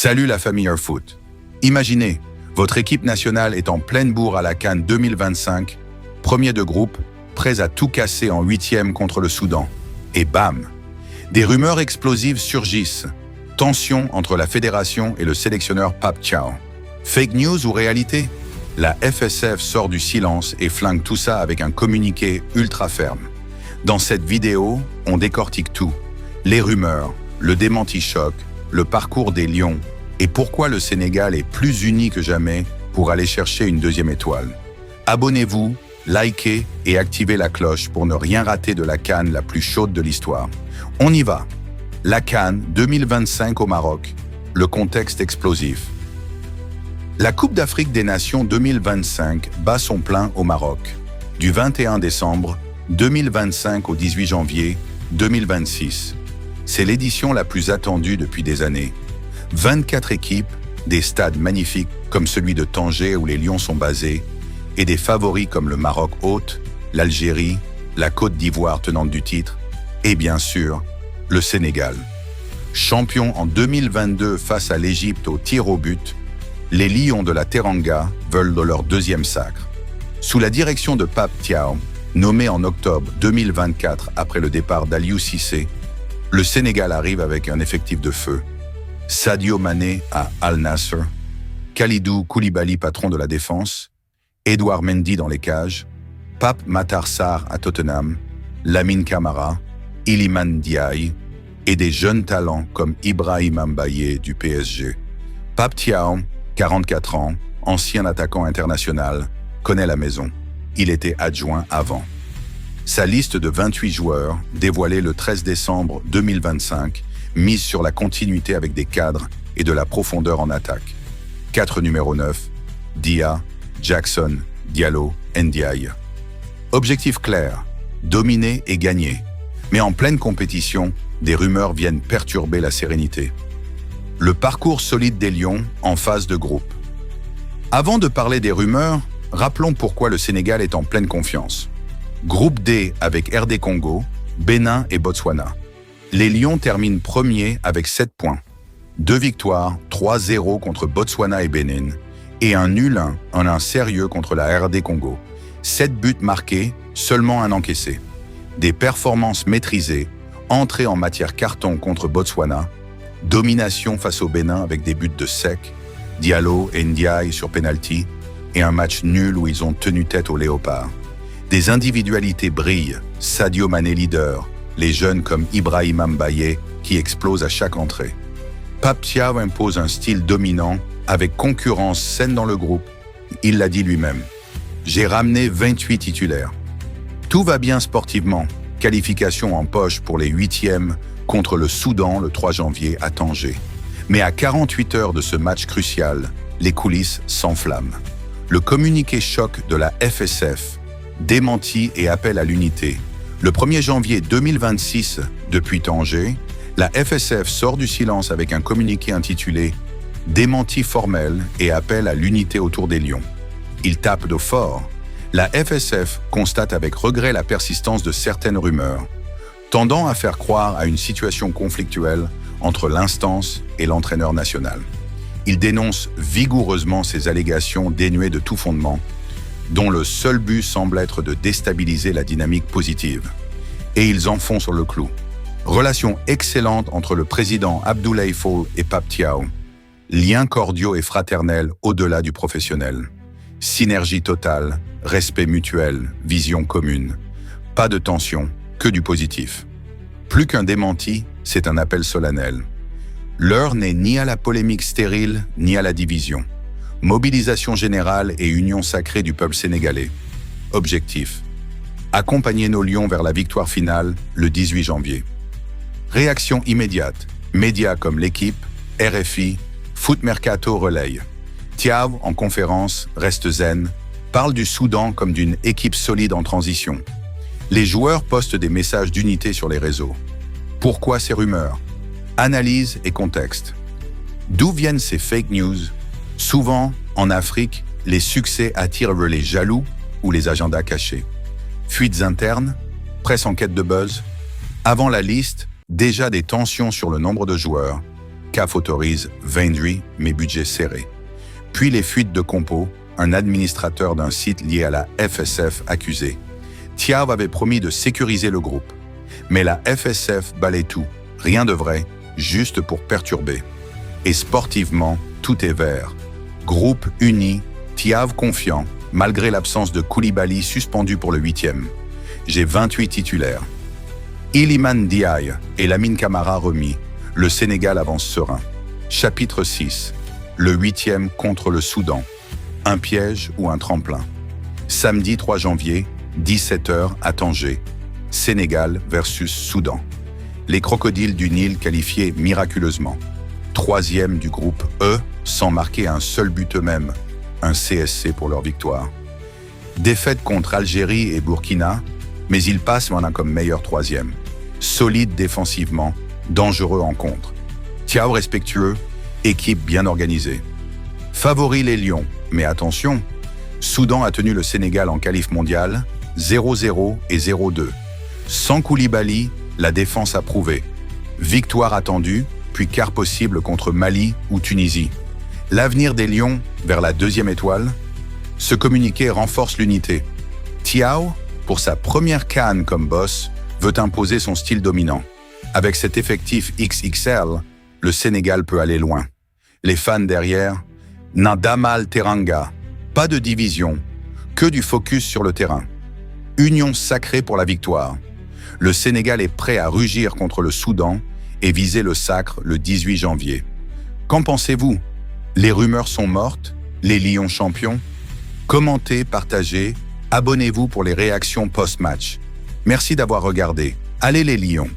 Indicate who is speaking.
Speaker 1: Salut la famille Airfoot. Imaginez, votre équipe nationale est en pleine bourre à la CAN 2025, premier de groupe, prêts à tout casser en 8e contre le Soudan. Et bam! Des rumeurs explosives surgissent. Tension entre la fédération et le sélectionneur Pape Thiaw. Fake news ou réalité? La FSF sort du silence et flingue tout ça avec un communiqué ultra ferme. Dans cette vidéo, on décortique tout. Les rumeurs, le démenti choc, le parcours des Lions et pourquoi le Sénégal est plus uni que jamais pour aller chercher une deuxième étoile. Abonnez-vous, likez et activez la cloche pour ne rien rater de la CAN la plus chaude de l'histoire. On y va. La CAN 2025 au Maroc. Le contexte explosif. La Coupe d'Afrique des Nations 2025 bat son plein au Maroc. Du 21 décembre 2025 au 18 janvier 2026. C'est l'édition la plus attendue depuis des années. 24 équipes, des stades magnifiques comme celui de Tanger où les Lions sont basés, et des favoris comme le Maroc hôte, l'Algérie, la Côte d'Ivoire tenante du titre, et bien sûr, le Sénégal. Champion en 2022 face à l'Égypte au tir au but, les Lions de la Teranga veulent leur deuxième sacre. Sous la direction de Pape Thiaw, nommé en octobre 2024 après le départ d'Aliou Cissé, le Sénégal arrive avec un effectif de feu. Sadio Mané à Al Nassr, Kalidou Koulibaly patron de la défense, Edouard Mendy dans les cages, Pape Matar Sarr à Tottenham, Lamine Camara, Iliman Ndiaye et des jeunes talents comme Ibrahima Mbaye du PSG. Pape Thiaw, 44 ans, ancien attaquant international, connaît la maison. Il était adjoint avant. Sa liste de 28 joueurs, dévoilée le 13 décembre 2025, mise sur la continuité avec des cadres et de la profondeur en attaque. 4 numéro 9, Dia, Jackson, Diallo, Ndiaye. Objectif clair, dominer et gagner. Mais en pleine compétition, des rumeurs viennent perturber la sérénité. Le parcours solide des Lions en phase de groupe. Avant de parler des rumeurs, rappelons pourquoi le Sénégal est en pleine confiance. Groupe D avec RD Congo, Bénin et Botswana. Les Lions terminent premiers avec 7 points. 2 victoires, 3-0 contre Botswana et Bénin, et un nul 1 sérieux contre la RD Congo. 7 buts marqués, seulement un encaissé. Des performances maîtrisées, entrée en matière carton contre Botswana, domination face au Bénin avec des buts de sec, Diallo et Ndiaye sur penalty, et un match nul où ils ont tenu tête aux Léopards. Des individualités brillent, Sadio Mané leader, les jeunes comme Ibrahima Mbaye qui explosent à chaque entrée. Pape Thiaw impose un style dominant avec concurrence saine dans le groupe. Il l'a dit lui-même. J'ai ramené 28 titulaires. Tout va bien sportivement. Qualification en poche pour les 8e contre le Soudan le 3 janvier à Tanger. Mais à 48 heures de ce match crucial, les coulisses s'enflamment. Le communiqué choc de la FSF, démenti et appel à l'unité. Le 1er janvier 2026, depuis Tanger, la FSF sort du silence avec un communiqué intitulé « Démenti formel et appel à l'unité autour des Lions ». Il tape d'eau fort. La FSF constate avec regret la persistance de certaines rumeurs, tendant à faire croire à une situation conflictuelle entre l'instance et l'entraîneur national. Il dénonce vigoureusement ces allégations dénuées de tout fondement, dont le seul but semble être de déstabiliser la dynamique positive. Et ils enfoncent sur le clou. Relation excellente entre le président Abdoulaye Fall et Pape Thiaw. Liens cordiaux et fraternels au-delà du professionnel. Synergie totale, respect mutuel, vision commune. Pas de tension, que du positif. Plus qu'un démenti, c'est un appel solennel. L'heure n'est ni à la polémique stérile, ni à la division. Mobilisation générale et union sacrée du peuple sénégalais. Objectif: accompagner nos Lions vers la victoire finale le 18 janvier. Réaction immédiate. Médias comme L'Équipe, RFI, Foot Mercato relaye. Thiaw, en conférence, reste zen, parle du Soudan comme d'une équipe solide en transition. Les joueurs postent des messages d'unité sur les réseaux. Pourquoi ces rumeurs? Analyse et contexte. D'où viennent ces fake news? Souvent, en Afrique, les succès attirent les jaloux ou les agendas cachés. Fuites internes, presse en quête de buzz. Avant la liste, déjà des tensions sur le nombre de joueurs. CAF autorise Vendry, mais budget serré. Puis les fuites de Compo, un administrateur d'un site lié à la FSF accusé. Thiaw avait promis de sécuriser le groupe. Mais la FSF balaye tout, rien de vrai, juste pour perturber. Et sportivement, tout est vert. Groupe uni, Thiaw confiant, malgré l'absence de Koulibaly suspendu pour le 8e. J'ai 28 titulaires. Iliman Ndiaye et Lamine Camara remis. Le Sénégal avance serein. Chapitre 6. Le 8e contre le Soudan. Un piège ou un tremplin. Samedi 3 janvier, 17h à Tanger. Sénégal versus Soudan. Les crocodiles du Nil qualifiés miraculeusement. 3e du groupe E, sans marquer un seul but eux-mêmes. Un CSC pour leur victoire. Défaite contre Algérie et Burkina, mais ils passent maintenant comme meilleur 3e. Solide défensivement, dangereux en contre. Thiaw respectueux, équipe bien organisée. Favori les Lions, mais attention, Soudan a tenu le Sénégal en qualif mondial, 0-0 et 0-2. Sans Koulibaly, la défense a prouvé. Victoire attendue, puis quart possible contre Mali ou Tunisie. L'avenir des Lions vers la 2e étoile. Ce communiqué renforce l'unité. Thiaw, pour sa première CAN comme boss, veut imposer son style dominant. Avec cet effectif XXL, le Sénégal peut aller loin. Les fans derrière, N'Damal Teranga, pas de division, que du focus sur le terrain. Union sacrée pour la victoire. Le Sénégal est prêt à rugir contre le Soudan et viser le sacre le 18 janvier. Qu'en pensez-vous? Les rumeurs sont mortes? Les Lions champions? Commentez, partagez, abonnez-vous pour les réactions post-match. Merci d'avoir regardé. Allez les Lions!